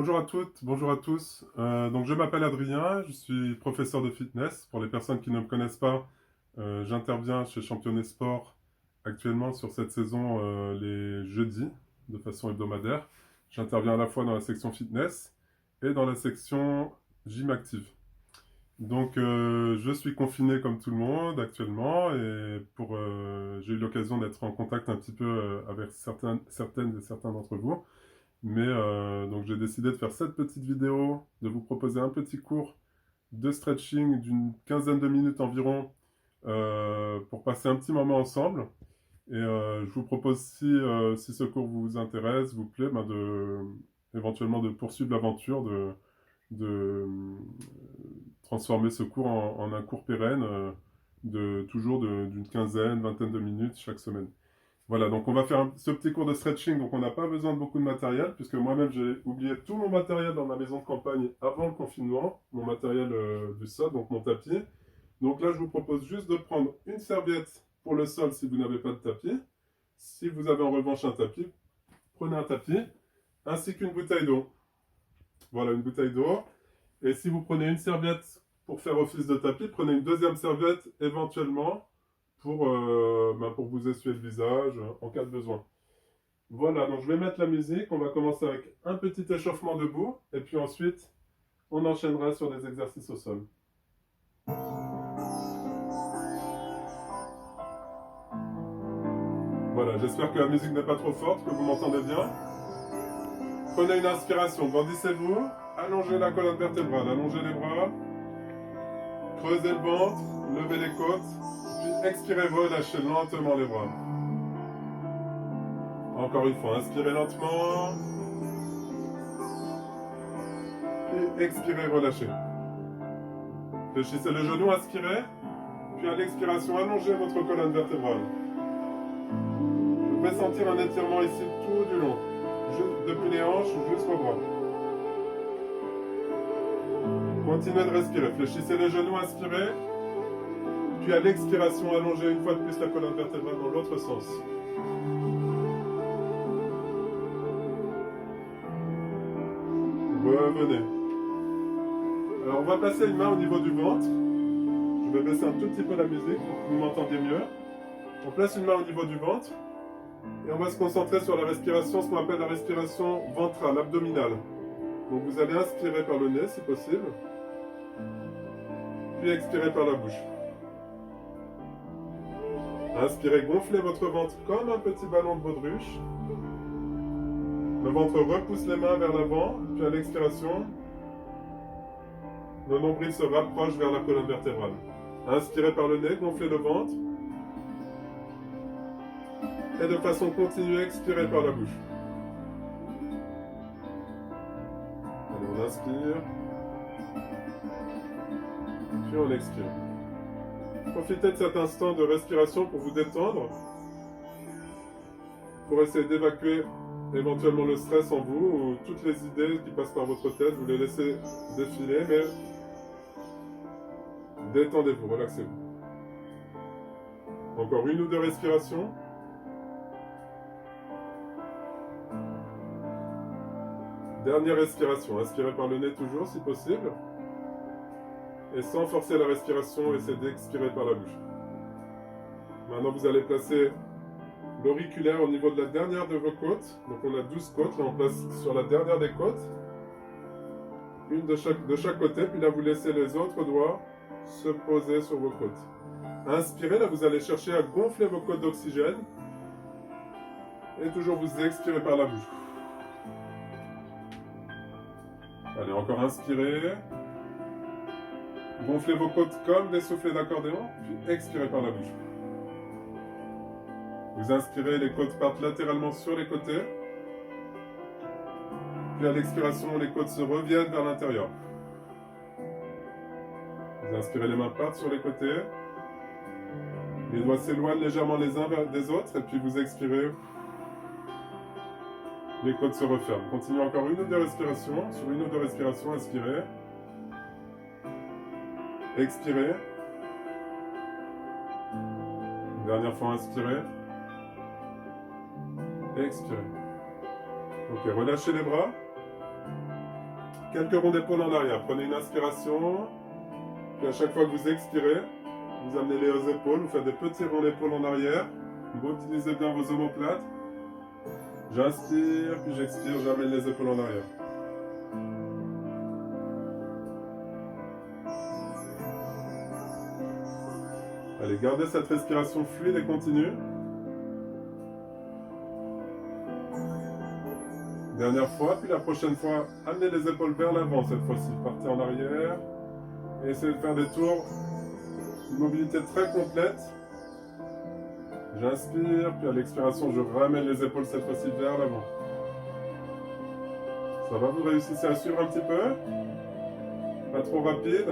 Bonjour à toutes, bonjour à tous. Donc je m'appelle Adrien, je suis professeur de fitness. Pour les personnes qui ne me connaissent pas, j'interviens chez Championnet Sport actuellement sur cette saison les jeudis de façon hebdomadaire. J'interviens à la fois dans la section fitness et dans la section gym active. Donc je suis confiné comme tout le monde actuellement et j'ai eu l'occasion d'être en contact un petit peu avec certaines et certains d'entre vous. Mais donc j'ai décidé de faire cette petite vidéo, de vous proposer un petit cours de stretching d'une quinzaine de minutes environ pour passer un petit moment ensemble. Et je vous propose, si ce cours vous intéresse, vous plaît, éventuellement de poursuivre l'aventure, de transformer ce cours en un cours pérenne, d'une quinzaine, vingtaine de minutes chaque semaine. Voilà, donc on va faire ce petit cours de stretching, donc on n'a pas besoin de beaucoup de matériel, puisque moi-même j'ai oublié tout mon matériel dans ma maison de campagne avant le confinement, mon matériel du sol, donc mon tapis. Donc là, je vous propose juste de prendre une serviette pour le sol si vous n'avez pas de tapis. Si vous avez en revanche un tapis, prenez un tapis, ainsi qu'une bouteille d'eau. Voilà, une bouteille d'eau. Et si vous prenez une serviette pour faire office de tapis, prenez une deuxième serviette éventuellement pour vous essuyer le visage en cas de besoin. Voilà, donc je vais mettre la musique. On va commencer avec un petit échauffement debout. Et puis ensuite, on enchaînera sur des exercices au sol. Voilà, j'espère que la musique n'est pas trop forte, que vous m'entendez bien. Prenez une inspiration, grandissez-vous. Allongez la colonne vertébrale, allongez les bras. Creusez le ventre, levez les côtes. Puis expirez, relâchez lentement les bras. Encore une fois, inspirez lentement. Puis expirez, relâchez. Fléchissez le genou, inspirez. Puis à l'expiration, allongez votre colonne vertébrale. Vous pouvez sentir un étirement ici tout du long. Depuis les hanches jusqu'au bras. Continuez de respirer. Fléchissez les genoux, inspirez. Puis à l'expiration, allongez une fois de plus la colonne vertébrale dans l'autre sens. Revenez. Alors on va passer une main au niveau du ventre. Je vais baisser un tout petit peu la musique pour que vous m'entendiez mieux. On place une main au niveau du ventre. Et on va se concentrer sur la respiration, ce qu'on appelle la respiration ventrale, abdominale. Donc vous allez inspirer par le nez si possible. Puis expirer par la bouche. Inspirez, gonflez votre ventre comme un petit ballon de baudruche. Le ventre repousse les mains vers l'avant, puis à l'expiration, le nombril se rapproche vers la colonne vertébrale. Inspirez par le nez, gonflez le ventre. Et de façon continue, expirez par la bouche. Allez, on inspire. Puis on expire. Profitez de cet instant de respiration pour vous détendre, pour essayer d'évacuer éventuellement le stress en vous, ou toutes les idées qui passent par votre tête, vous les laissez défiler, mais détendez-vous, relaxez-vous. Encore une ou deux respirations. Dernière respiration, inspirez par le nez toujours si possible. Et sans forcer la respiration, essayez d'expirer par la bouche. Maintenant vous allez placer l'auriculaire au niveau de la dernière de vos côtes. Donc on a 12 côtes, là on place sur la dernière des côtes. Une de chaque côté, puis là vous laissez les autres doigts se poser sur vos côtes. Inspirez, là vous allez chercher à gonfler vos côtes d'oxygène. Et toujours vous expirez par la bouche. Allez, encore inspirez. Gonflez vos côtes comme des soufflets d'accordéon, puis expirez par la bouche. Vous inspirez, les côtes partent latéralement sur les côtés. Puis à l'expiration, les côtes se reviennent vers l'intérieur. Vous inspirez, les mains partent sur les côtés. Les doigts s'éloignent légèrement les uns des autres, et puis vous expirez. Les côtes se referment. Continuez encore une ou deux respirations. Sur une ou deux respirations, inspirez. Expirez. Dernière fois, inspirez. Expirez. Ok, relâchez les bras. Quelques ronds d'épaule en arrière. Prenez une inspiration. Puis à chaque fois que vous expirez, vous amenez les épaules. Vous faites des petits ronds d'épaule en arrière. Vous utilisez bien vos omoplates. J'inspire, puis j'expire. J'amène les épaules en arrière. Allez, gardez cette respiration fluide et continue. Dernière fois, puis la prochaine fois, amenez les épaules vers l'avant cette fois-ci. Partez en arrière et essayez de faire des tours. Une mobilité très complète. J'inspire, puis à l'expiration, je ramène les épaules cette fois-ci vers l'avant. Ça va, vous réussissez à suivre un petit peu? Pas trop rapide.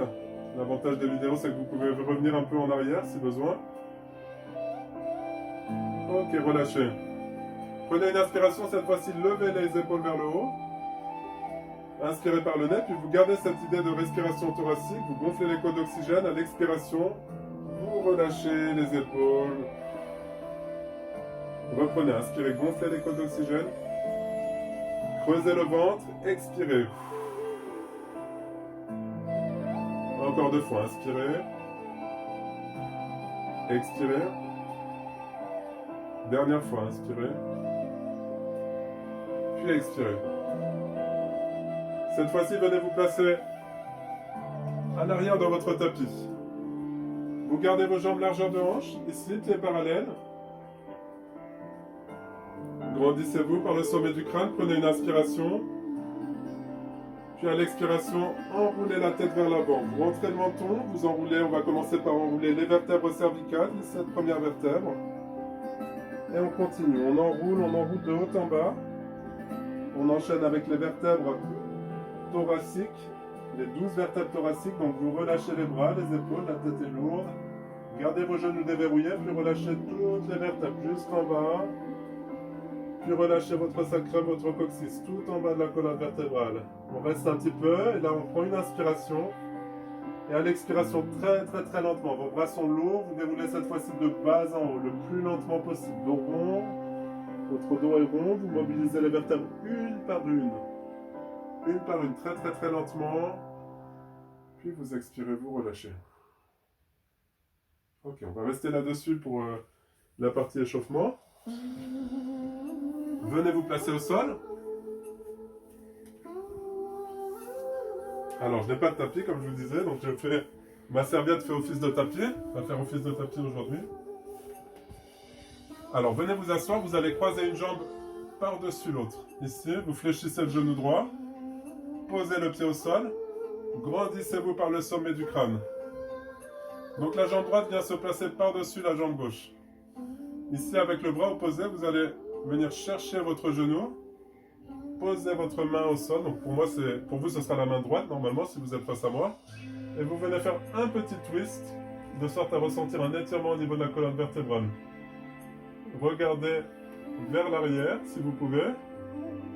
L'avantage des vidéos, c'est que vous pouvez revenir un peu en arrière si besoin. Ok, relâchez. Prenez une inspiration, cette fois-ci, levez les épaules vers le haut. Inspirez par le nez, puis vous gardez cette idée de respiration thoracique. Vous gonflez les côtes d'oxygène. À l'expiration, vous relâchez les épaules. Reprenez, inspirez, gonflez les côtes d'oxygène. Creusez le ventre, expirez. Encore 2 fois, inspirez. Expirez. Dernière fois, inspirez. Puis expirez. Cette fois-ci, venez vous placer à l'arrière de votre tapis. Vous gardez vos jambes largeur de hanche, ici, pieds parallèles. Grandissez-vous par le sommet du crâne, prenez une inspiration. Puis à l'expiration, enroulez la tête vers l'avant. Vous rentrez le menton, vous enroulez, on va commencer par enrouler les vertèbres cervicales, les 7 premières vertèbres. Et on continue, on enroule de haut en bas. On enchaîne avec les vertèbres thoraciques, les 12 vertèbres thoraciques. Donc vous relâchez les bras, les épaules, la tête est lourde. Gardez vos genoux déverrouillés, puis relâchez toutes les vertèbres jusqu'en bas. Puis relâchez votre sacrum, votre coccyx, tout en bas de la colonne vertébrale. On reste un petit peu, et là on prend une inspiration. Et à l'expiration, très lentement, vos bras sont lourds, vous déroulez cette fois-ci de bas en haut, le plus lentement possible. Dos rond, votre dos est rond, vous mobilisez les vertèbres une par une. Une par une, très lentement. Puis vous expirez, vous relâchez. Ok, on va rester là-dessus pour la partie échauffement. Venez vous placer au sol. Alors, je n'ai pas de tapis, comme je vous disais, donc ma serviette fait office de tapis. Va faire office de tapis aujourd'hui. Alors, venez vous asseoir, vous allez croiser une jambe par-dessus l'autre. Ici, vous fléchissez le genou droit, posez le pied au sol, grandissez-vous par le sommet du crâne. Donc la jambe droite vient se placer par-dessus la jambe gauche. Ici, avec le bras opposé, vous allez venir chercher votre genou, posez votre main au sol. Donc pour vous, ce sera la main droite normalement si vous êtes face à moi. Et vous venez faire un petit twist, de sorte à ressentir un étirement au niveau de la colonne vertébrale. Regardez vers l'arrière si vous pouvez.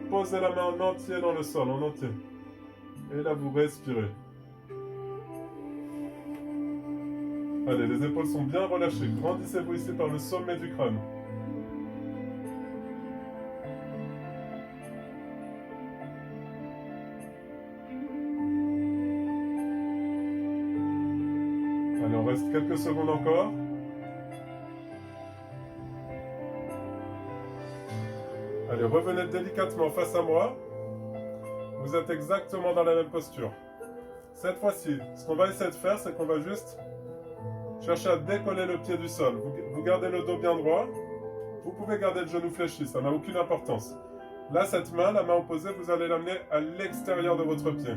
Posez la main en entier dans le sol, en entier. Et là, vous respirez. Allez, les épaules sont bien relâchées. Grandissez-vous ici par le sommet du crâne. Allez, on reste quelques secondes encore. Allez, revenez délicatement face à moi. Vous êtes exactement dans la même posture. Cette fois-ci, ce qu'on va essayer de faire, c'est qu'on va juste chercher à décoller le pied du sol. Vous gardez le dos bien droit. Vous pouvez garder le genou fléchi, ça n'a aucune importance. Là, cette main, la main opposée, vous allez l'amener à l'extérieur de votre pied.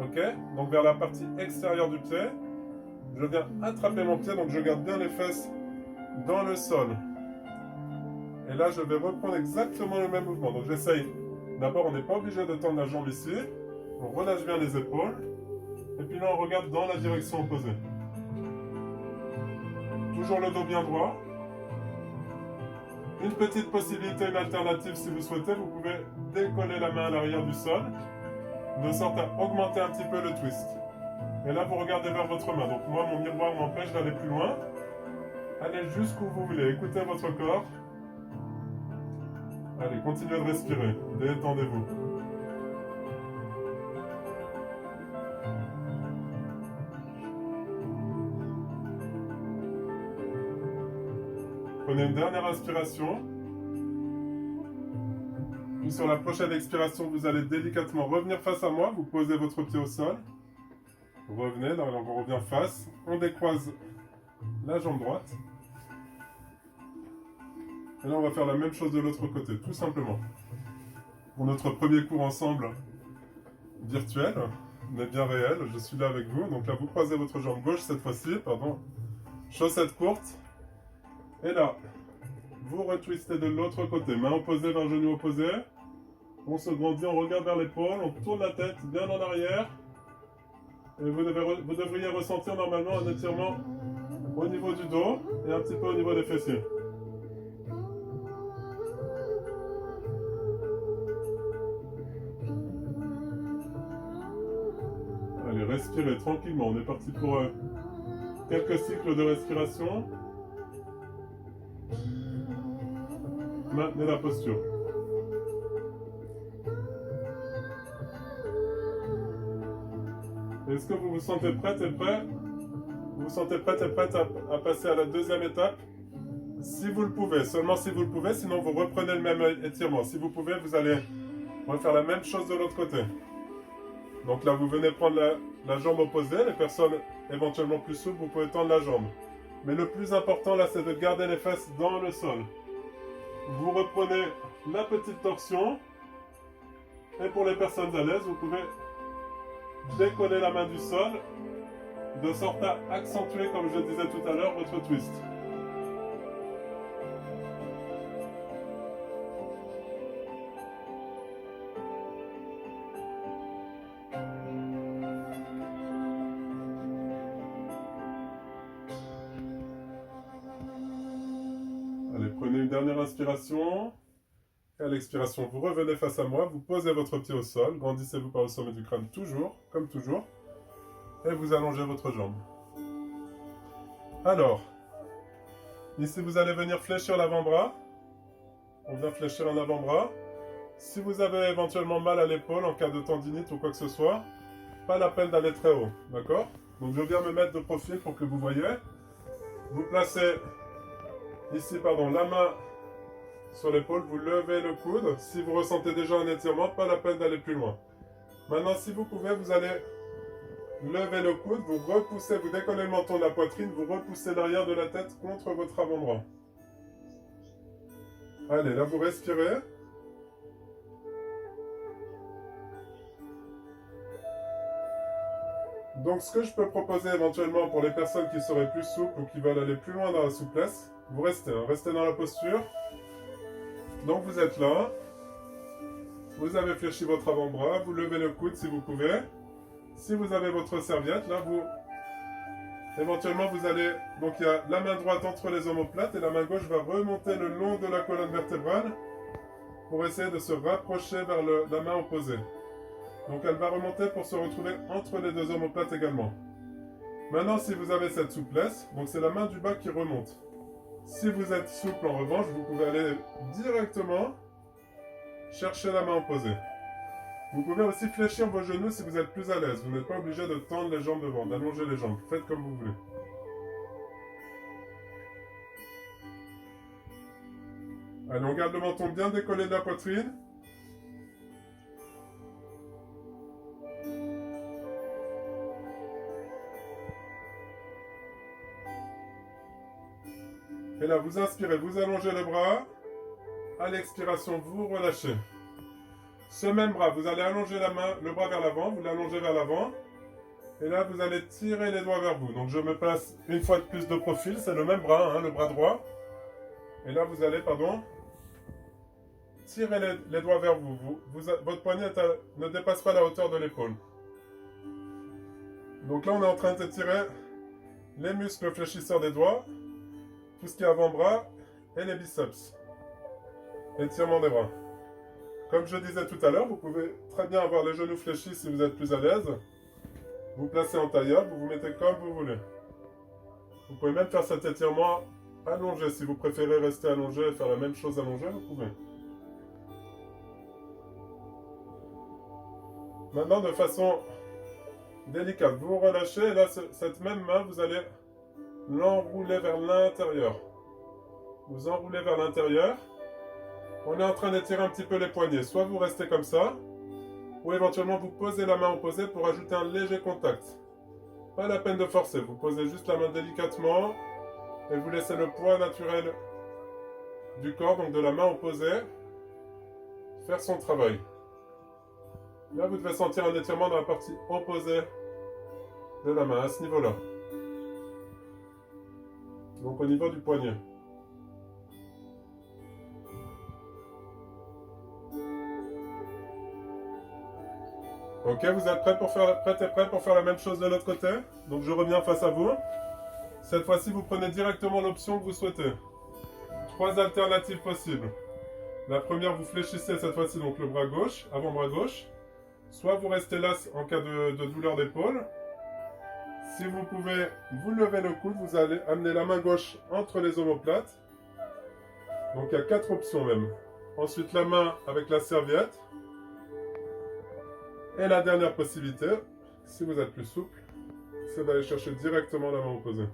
Ok? Donc vers la partie extérieure du pied. Je viens attraper mon pied, donc je garde bien les fesses dans le sol. Et là, je vais reprendre exactement le même mouvement. Donc j'essaye. D'abord, on n'est pas obligé de tendre la jambe ici. On relâche bien les épaules. Et puis là, on regarde dans la direction opposée. Toujours le dos bien droit. Une petite possibilité, une alternative si vous souhaitez, vous pouvez décoller la main à l'arrière du sol, de sorte à augmenter un petit peu le twist. Et là, vous regardez vers votre main. Donc moi, mon miroir m'empêche d'aller plus loin. Allez jusqu'où vous voulez, écoutez votre corps. Allez, continuez de respirer, détendez-vous. Prenez une dernière inspiration. Puis sur la prochaine expiration, vous allez délicatement revenir face à moi. Vous posez votre pied au sol. Revenez, là on revient face. On décroise la jambe droite. Et là on va faire la même chose de l'autre côté, tout simplement. Pour notre premier cours ensemble virtuel, mais bien réel, je suis là avec vous. Donc là vous croisez votre jambe gauche cette fois-ci, pardon. Chaussette courte. Et là, vous retwistez de l'autre côté, main opposée vers genou opposé. On se grandit, on regarde vers l'épaule, on tourne la tête bien en arrière. Et vous devriez ressentir normalement un étirement au niveau du dos et un petit peu au niveau des fessiers. Allez, respirez tranquillement. On est parti pour quelques cycles de respiration. Maintenez la posture. Est-ce que vous vous sentez prête et prêt? Vous vous sentez prête et prête à passer à la deuxième étape? Si vous le pouvez, seulement si vous le pouvez, sinon vous reprenez le même étirement. Si vous pouvez, vous allez refaire la même chose de l'autre côté. Donc là, vous venez prendre la jambe opposée. Les personnes éventuellement plus souples, vous pouvez tendre la jambe. Mais le plus important là, c'est de garder les fesses dans le sol. Vous reprenez la petite torsion. Et pour les personnes à l'aise, vous pouvez décoller la main du sol de sorte à accentuer, comme je disais tout à l'heure, votre twist. Allez, prenez une dernière inspiration. Et à l'expiration, vous revenez face à moi, vous posez votre pied au sol, grandissez-vous par le sommet du crâne toujours, comme toujours, et vous allongez votre jambe. Alors, ici vous allez venir fléchir l'avant-bras. On vient fléchir un avant-bras. Si vous avez éventuellement mal à l'épaule en cas de tendinite ou quoi que ce soit, pas la peine d'aller très haut, d'accord? Donc je viens me mettre de profil pour que vous voyez. Vous placez ici, la main sur l'épaule, vous levez le coude. Si vous ressentez déjà un étirement, pas la peine d'aller plus loin. Maintenant, si vous pouvez, vous allez lever le coude, vous repoussez, vous décollez le menton de la poitrine, vous repoussez l'arrière de la tête contre votre avant-bras. Allez, là vous respirez. Donc ce que je peux proposer éventuellement pour les personnes qui seraient plus souples ou qui veulent aller plus loin dans la souplesse, vous restez, restez dans la posture. Donc vous êtes là, vous avez fléchi votre avant-bras, vous levez le coude si vous pouvez. Si vous avez votre serviette, là éventuellement vous allez, donc il y a la main droite entre les omoplates et la main gauche va remonter le long de la colonne vertébrale pour essayer de se rapprocher vers la main opposée. Donc elle va remonter pour se retrouver entre les deux omoplates également. Maintenant si vous avez cette souplesse, donc c'est la main du bas qui remonte. Si vous êtes souple en revanche, vous pouvez aller directement chercher la main opposée. Vous pouvez aussi fléchir vos genoux si vous êtes plus à l'aise. Vous n'êtes pas obligé de tendre les jambes devant, d'allonger les jambes. Faites comme vous voulez. Allez, on garde le menton bien décollé de la poitrine. Et là, vous inspirez, vous allongez le bras. À l'expiration, vous relâchez. Ce même bras, vous allez allonger le bras vers l'avant, vous l'allongez vers l'avant. Et là, vous allez tirer les doigts vers vous. Donc, je me place une fois de plus de profil. C'est le même bras, hein, le bras droit. Et là, vous allez, tirer les doigts vers vous. Votre poignet ne dépasse pas la hauteur de l'épaule. Donc là, on est en train de tirer les muscles fléchisseurs des doigts, tout ce qui est avant-bras et les biceps. Étirement des bras. Comme je disais tout à l'heure, vous pouvez très bien avoir les genoux fléchis si vous êtes plus à l'aise. Vous placez en tailleur, vous vous mettez comme vous voulez. Vous pouvez même faire cet étirement allongé. Si vous préférez rester allongé et faire la même chose allongée, vous pouvez. Maintenant, de façon délicate, vous relâchez. Et là, cette même main, vous allez l'enrouler vers l'intérieur. vous enroulez vers l'intérieur. On est en train d'étirer un petit peu les poignets. Soit vous restez comme ça, ou éventuellement vous posez la main opposée pour ajouter un léger contact. Pas la peine de forcer, vous posez juste la main délicatement et vous laissez le poids naturel du corps, donc de la main opposée, faire son travail. Là, vous devez sentir un étirement dans la partie opposée de la main, à ce niveau-là. Donc au niveau du poignet. Ok, vous êtes prêts pour faire la même chose de l'autre côté? Donc je reviens face à vous. Cette fois-ci, vous prenez directement l'option que vous souhaitez. 3 alternatives possibles. La première, vous fléchissez cette fois-ci donc le bras gauche, avant-bras gauche. Soit vous restez là en cas de douleur d'épaule. Si vous pouvez, vous levez le coude, vous allez amener la main gauche entre les omoplates. Donc il y a 4 options même. Ensuite la main avec la serviette. Et la dernière possibilité, si vous êtes plus souple, c'est d'aller chercher directement la main opposée.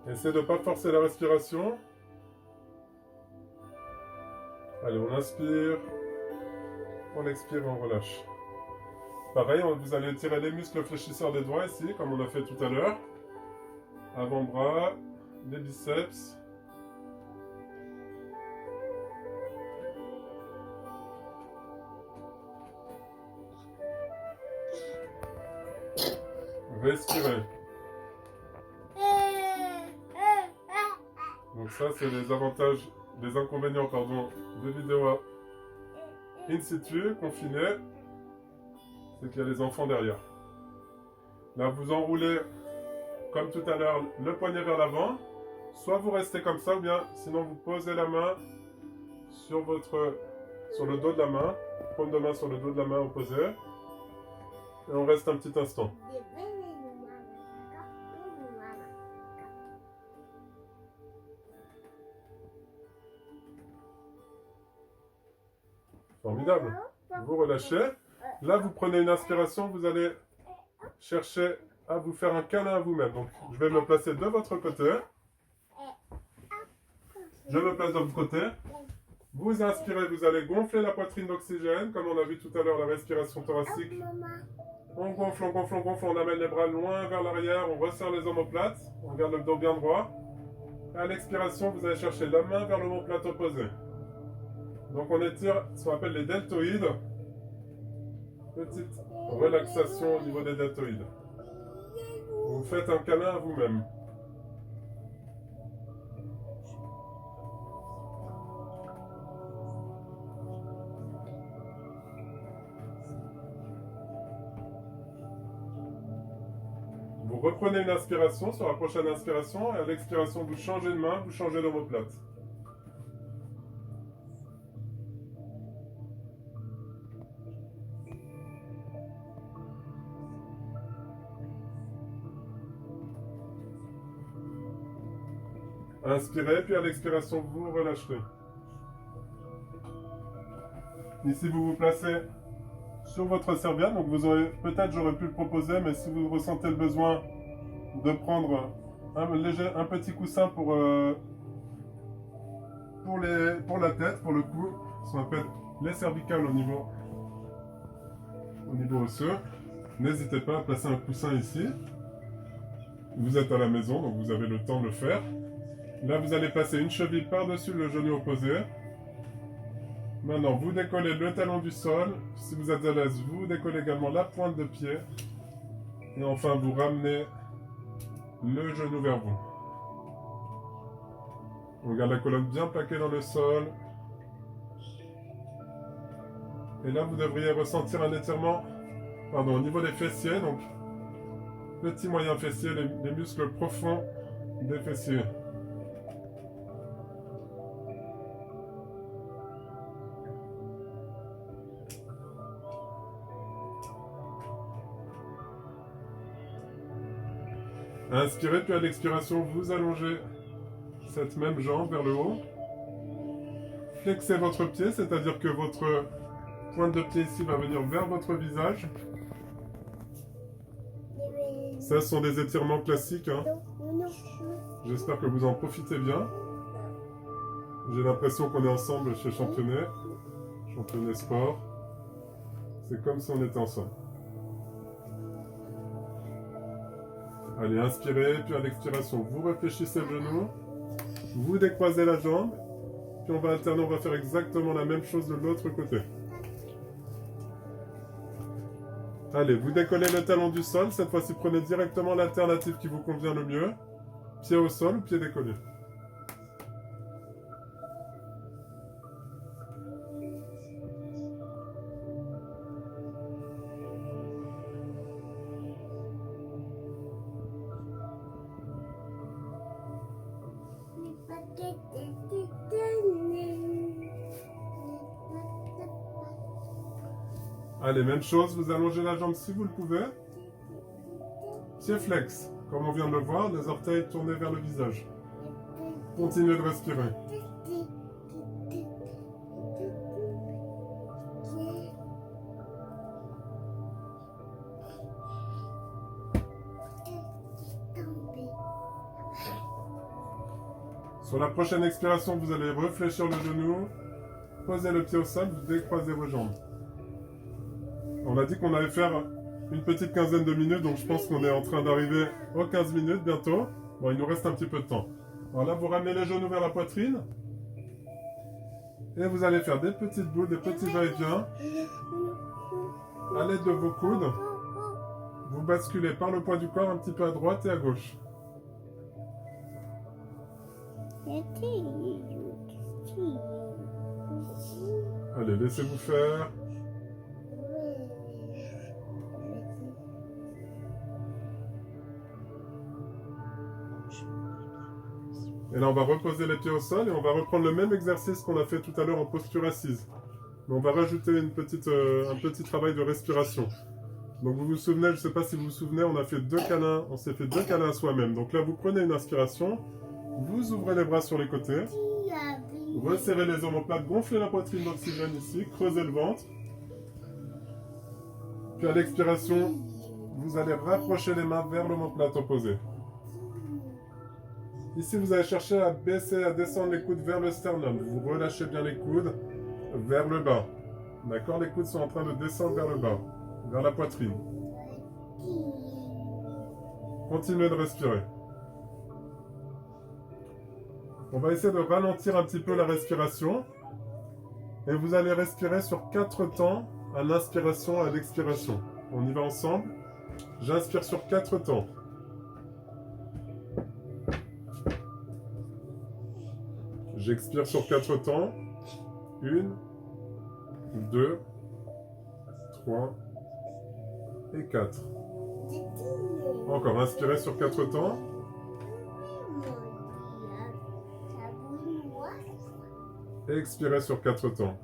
Essayez de ne pas forcer la respiration. Allez, on inspire, on expire et on relâche. Pareil, vous allez étirer les muscles fléchisseurs des doigts ici, comme on a fait tout à l'heure. Avant-bras, les biceps. Respirez. Donc ça, c'est les avantages, les inconvénients, pardon, de vidéos in situ, confinés. C'est qu'il y a les enfants derrière. Là, vous enroulez, comme tout à l'heure, le poignet vers l'avant. Soit vous restez comme ça, ou bien sinon vous posez la main sur le dos de la main. Paume de main sur le dos de la main opposée. Et on reste un petit instant. Formidable. Vous relâchez. Là, vous prenez une inspiration, vous allez chercher à vous faire un câlin à vous-même. Donc, je vais me placer de votre côté. Je me place de votre côté. Vous inspirez, vous allez gonfler la poitrine d'oxygène, comme on a vu tout à l'heure la respiration thoracique. On gonfle, on gonfle, on gonfle, on amène les bras loin vers l'arrière, on resserre les omoplates, on garde le dos bien droit. Et à l'expiration, vous allez chercher la main vers l'omoplate opposée. Donc on étire ce qu'on appelle les deltoïdes. Petite relaxation au niveau des deltoïdes. Vous faites un câlin à vous-même. Vous reprenez une inspiration sur la prochaine inspiration et à l'expiration, vous changez de main, vous changez l'omoplate. Inspirez, puis à l'expiration, vous relâcherez. Ici, vous vous placez sur votre serviette. Donc, peut-être j'aurais pu le proposer, mais si vous ressentez le besoin de prendre un petit coussin pour la tête, pour le cou, ce qu'on appelle les cervicales au niveau osseux, n'hésitez pas à placer un coussin ici. Vous êtes à la maison, donc vous avez le temps de le faire. Là, vous allez placer une cheville par-dessus le genou opposé. Maintenant, vous décollez le talon du sol. Si vous êtes à l'aise, vous décollez également la pointe de pied. Et enfin, vous ramenez le genou vers vous. On garde la colonne bien plaquée dans le sol. Et là, vous devriez ressentir un étirement au niveau des fessiers. Donc, petit moyen fessier, les muscles profonds des fessiers. Inspirez, puis à l'expiration, vous allongez cette même jambe vers le haut. Flexez votre pied, c'est-à-dire que votre pointe de pied ici va venir vers votre visage. Ça, ce sont des étirements classiques, hein. J'espère que vous en profitez bien. J'ai l'impression qu'on est ensemble chez Championnet Sport. C'est comme si on était ensemble. Allez, inspirez, puis à l'expiration, vous réfléchissez le genou, vous décroisez la jambe, puis on va alterner, on va faire exactement la même chose de l'autre côté. Allez, vous décollez le talon du sol, cette fois-ci prenez directement l'alternative qui vous convient le mieux. Pied au sol, pied décollé. Allez, même chose, vous allongez la jambe si vous le pouvez. Pied flex, comme on vient de le voir, les orteils tournés vers le visage. Continuez de respirer. Sur la prochaine expiration, vous allez réfléchir le genou, posez le pied au sol, vous décroisez vos jambes. On a dit qu'on allait faire une petite quinzaine de minutes, donc je pense qu'on est en train d'arriver aux 15 minutes bientôt. Bon, il nous reste un petit peu de temps. Alors là, vous ramenez les genoux vers la poitrine. Et vous allez faire des petites boules, des petits va-et-vient. À l'aide de vos coudes, vous basculez par le poids du corps un petit peu à droite et à gauche. Allez, laissez-vous faire. Et là, on va reposer les pieds au sol et on va reprendre le même exercice qu'on a fait tout à l'heure en posture assise. Mais on va rajouter un petit travail de respiration. Donc vous vous souvenez, je ne sais pas si vous vous souvenez, on s'est fait deux câlins à soi-même. Donc là, vous prenez une inspiration, vous ouvrez les bras sur les côtés, resserrez les omoplates, gonflez la poitrine d'oxygène ici, creusez le ventre. Puis à l'expiration, vous allez rapprocher les mains vers l'omoplate opposée. Ici, vous allez chercher à baisser, à descendre les coudes vers le sternum. Vous relâchez bien les coudes vers le bas. D'accord? Les coudes sont en train de descendre vers le bas, vers la poitrine. Continuez de respirer. On va essayer de ralentir un petit peu la respiration. Et vous allez respirer sur 4 temps à l'inspiration et à l'expiration. On y va ensemble. J'inspire sur 4 temps. J'expire sur 4 temps. 1, 2, 3 et 4. Encore, inspirez sur 4 temps. Et expirez sur 4 temps.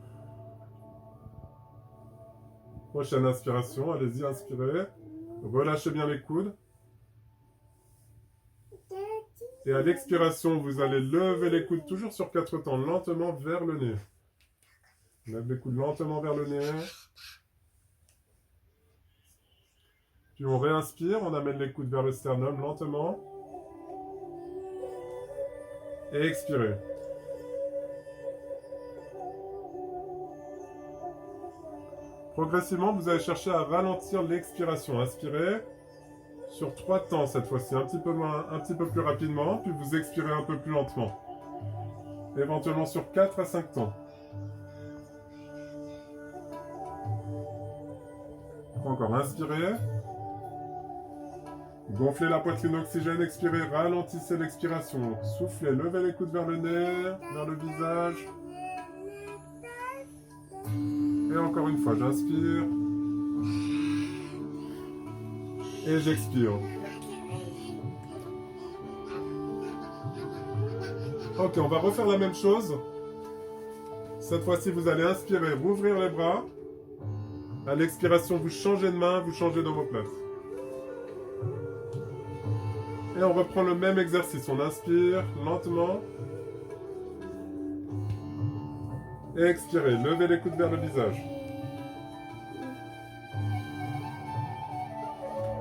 Prochaine inspiration, allez-y, inspirez. Relâchez bien les coudes. Et à l'expiration, vous allez lever les coudes toujours sur 4 temps, lentement vers le nez. Lève les coudes lentement vers le nez. Puis on réinspire, on amène les coudes vers le sternum lentement. Et expirez. Progressivement, vous allez chercher à ralentir l'expiration. Inspirez sur 3 temps cette fois-ci, un petit peu plus rapidement, puis vous expirez un peu plus lentement. Éventuellement sur 4 à 5 temps. Encore, inspirez. Gonflez la poitrine d'oxygène, expirez, ralentissez l'expiration. Soufflez, levez les coudes vers le nez, vers le visage. Et encore une fois, j'inspire. Et j'expire. Ok, on va refaire la même chose. Cette fois-ci, vous allez inspirer, rouvrir les bras. À l'expiration, vous changez de main, vous changez d'omoplate. Et Et on reprend le même exercice. On inspire lentement. Et expirez. Levez les coudes vers le visage.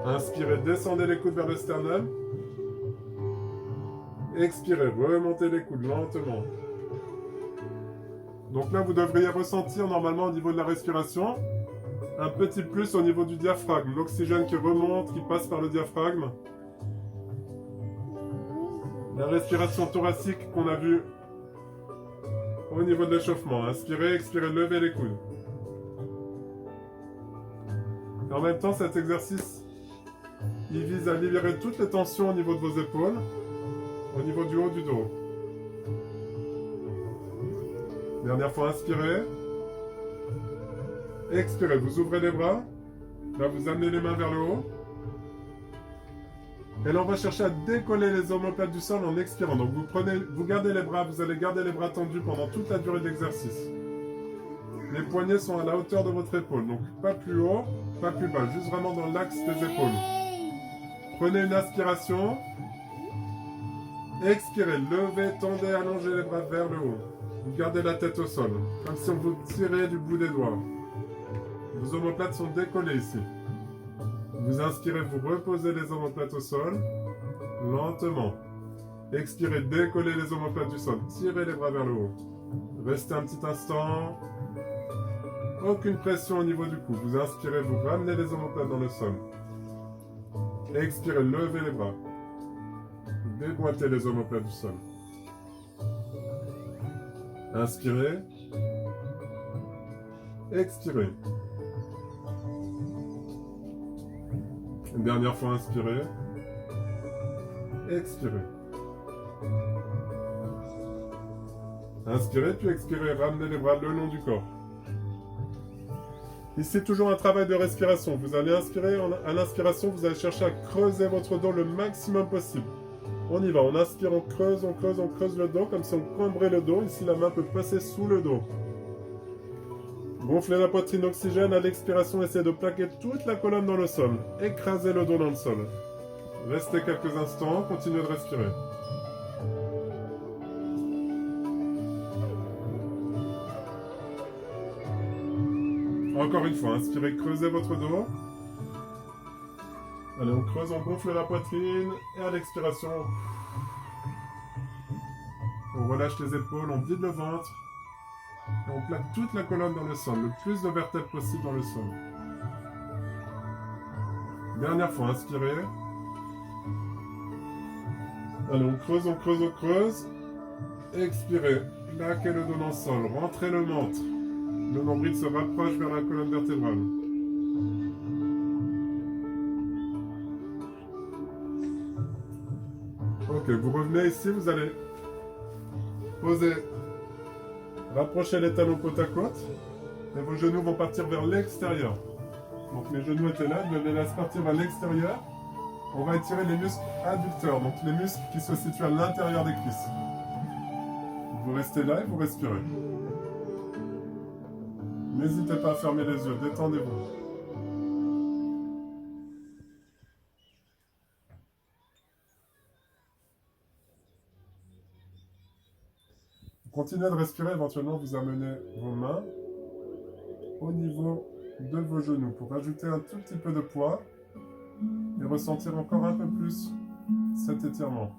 Inspirez, descendez les coudes vers le sternum. Expirez, remontez les coudes lentement. Donc là, vous devriez ressentir normalement au niveau de la respiration un petit plus au niveau du diaphragme. L'oxygène qui remonte, qui passe par le diaphragme. La respiration thoracique qu'on a vue au niveau de l'échauffement. Inspirez, expirez, levez les coudes. Et en même temps, cet exercice, il vise à libérer toutes les tensions au niveau de vos épaules, au niveau du haut du dos. Dernière fois, inspirez. Expirez, vous ouvrez les bras. Là, vous amenez les mains vers le haut. Et là, on va chercher à décoller les omoplates du sol en expirant. Donc, vous gardez les bras, vous allez garder les bras tendus pendant toute la durée de l'exercice. Les poignets sont à la hauteur de votre épaule. Donc, pas plus haut, pas plus bas. Juste vraiment dans l'axe des épaules. Prenez une inspiration. Expirez, levez, tendez, allongez les bras vers le haut. Vous gardez la tête au sol, comme si on vous tirait du bout des doigts. Vos omoplates sont décollées ici. Vous inspirez, vous reposez les omoplates au sol, lentement. Expirez, décollez les omoplates du sol, tirez les bras vers le haut. Restez un petit instant. Aucune pression au niveau du cou. Vous inspirez, vous ramenez les omoplates dans le sol. Expirez, levez les bras. Déboîtez les omoplates du sol. Inspirez. Expirez. Une dernière fois, inspirez. Expirez. Inspirez, puis expirez. Ramenez les bras le long du corps. Ici, toujours un travail de respiration. Vous allez inspirer. À l'inspiration, vous allez chercher à creuser votre dos le maximum possible. On y va. On inspire, on creuse le dos, comme si on combrait le dos. Ici, la main peut passer sous le dos. Gonflez la poitrine d'oxygène. À l'expiration, essayez de plaquer toute la colonne dans le sol. Écrasez le dos dans le sol. Restez quelques instants. Continuez de respirer. Encore une fois, inspirez, creusez votre dos. Allez, on creuse, on gonfle la poitrine. Et à l'expiration, on relâche les épaules, on vide le ventre. Et on plaque toute la colonne dans le sol, le plus de vertèbres possible dans le sol. Dernière fois, inspirez. Allez, on creuse. Expirez. Plaquez le dos dans le sol, rentrez le ventre. Le nombril se rapproche vers la colonne vertébrale. Ok, vous revenez ici, vous allez poser, rapprocher les talons côte à côte, et vos genoux vont partir vers l'extérieur. Donc mes genoux étaient là, je les laisse partir vers l'extérieur. On va étirer les muscles adducteurs, donc les muscles qui se situent à l'intérieur des cuisses. Vous restez là et vous respirez. N'hésitez pas à fermer les yeux, détendez-vous. Continuez de respirer, éventuellement vous amenez vos mains au niveau de vos genoux pour ajouter un tout petit peu de poids et ressentir encore un peu plus cet étirement.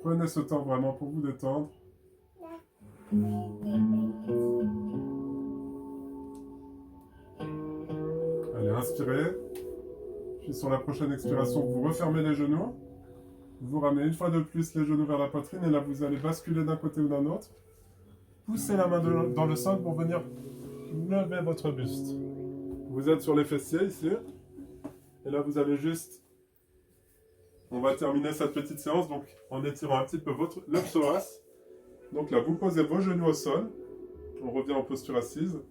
Prenez ce temps vraiment pour vous détendre. Allez, inspirez. Puis sur la prochaine expiration, vous refermez les genoux. Vous ramenez une fois de plus les genoux vers la poitrine et là vous allez basculer d'un côté ou d'un autre. Poussez la main dans le sol pour venir lever votre buste. Vous êtes sur les fessiers ici. Et là vous allez juste on va terminer cette petite séance donc, en étirant un petit peu le psoas. Donc là, vous posez vos genoux au sol. On revient en posture assise.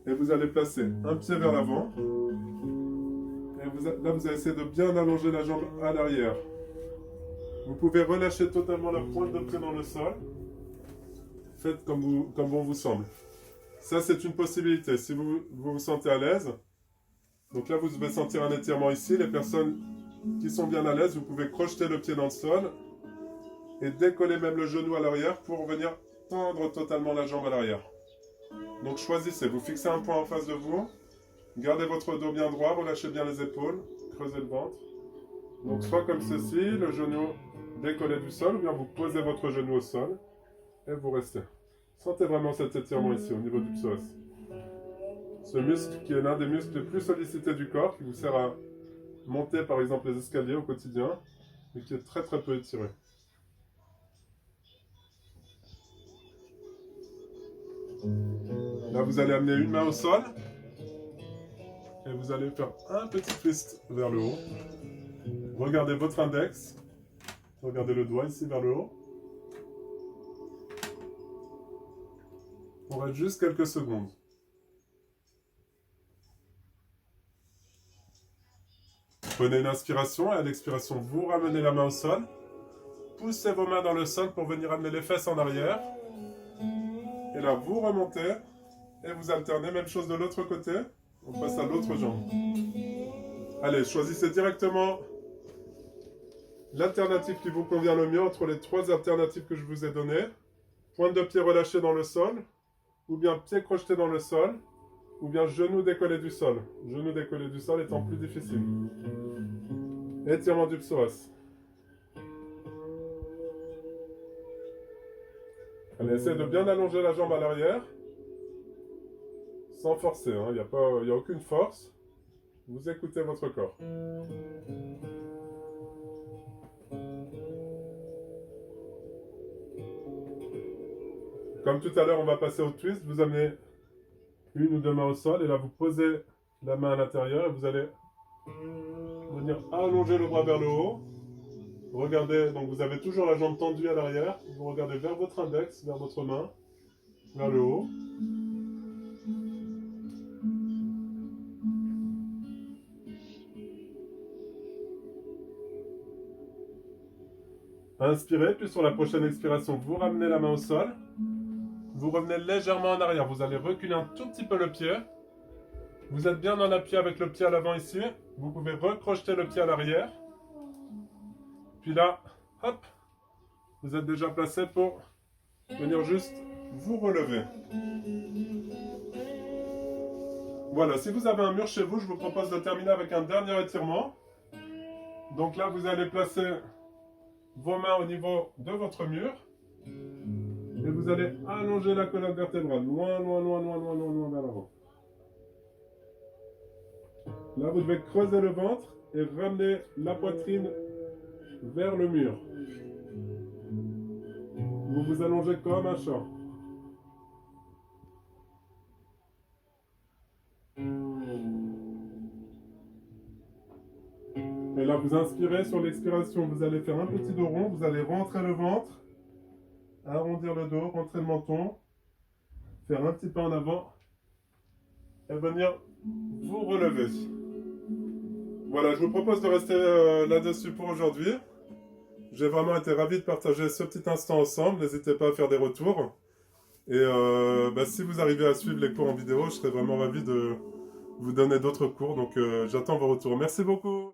Et vous allez placer un pied vers l'avant. Et là, vous allez essayer de bien allonger la jambe à l'arrière. Vous pouvez relâcher totalement la pointe de pied dans le sol. Faites comme bon vous semble. Ça, c'est une possibilité. Si vous sentez à l'aise, donc là, vous devez sentir un étirement ici. Les personnes qui sont bien à l'aise, vous pouvez crocheter le pied dans le sol et décoller même le genou à l'arrière pour venir tendre totalement la jambe à l'arrière. Donc choisissez, vous fixez un point en face de vous, gardez votre dos bien droit, relâchez bien les épaules, creusez le ventre. Donc soit comme ceci, le genou décollé du sol, ou bien vous posez votre genou au sol et vous restez. Sentez vraiment cet étirement ici au niveau du psoas. Ce muscle qui est l'un des muscles les plus sollicités du corps, qui vous sert à monter par exemple les escaliers au quotidien, mais qui est très très peu étiré. Là, vous allez amener une main au sol et vous allez faire un petit twist vers le haut. Regardez votre index, regardez le doigt ici vers le haut. On reste juste quelques secondes. Prenez une inspiration et à l'expiration, vous ramenez la main au sol. Poussez vos mains dans le sol pour venir amener les fesses en arrière. Et là, vous remontez et vous alternez. Même chose de l'autre côté. On passe à l'autre jambe. Allez, choisissez directement l'alternative qui vous convient le mieux entre les trois alternatives que je vous ai données. Pointe de pied relâchée dans le sol, ou bien pied crocheté dans le sol, ou bien genou décollé du sol. Genou décollé du sol étant plus difficile. Étirement du psoas. Allez, essayez de bien allonger la jambe à l'arrière. Sans forcer, il n'y a aucune force. Vous écoutez votre corps. Comme tout à l'heure, on va passer au twist. Vous amenez une ou deux mains au sol et là, vous posez la main à l'intérieur et vous allez venir allonger le bras vers le haut. Regardez, donc vous avez toujours la jambe tendue à l'arrière. Vous regardez vers votre index, vers votre main, vers le haut. Inspirez, puis sur la prochaine expiration, vous ramenez la main au sol. Vous revenez légèrement en arrière. Vous allez reculer un tout petit peu le pied. Vous êtes bien en appui avec le pied à l'avant ici. Vous pouvez recrocheter le pied à l'arrière. Puis là, hop, vous êtes déjà placé pour venir juste vous relever. Voilà, si vous avez un mur chez vous, je vous propose de terminer avec un dernier étirement. Donc là, vous allez placer vos mains au niveau de votre mur. Et vous allez allonger la colonne vertébrale, loin vers l'avant. Là, vous devez creuser le ventre et ramener la poitrine vers le mur. Vous vous allongez comme un chat. Et là, vous inspirez, sur l'expiration, vous allez faire un petit dos rond, vous allez rentrer le ventre, arrondir le dos, rentrer le menton, faire un petit pas en avant et venir vous relever. Voilà, je vous propose de rester là-dessus pour aujourd'hui. J'ai vraiment été ravi de partager ce petit instant ensemble. N'hésitez pas à faire des retours. Et si vous arrivez à suivre les cours en vidéo, je serais vraiment ravi de vous donner d'autres cours. Donc j'attends vos retours. Merci beaucoup.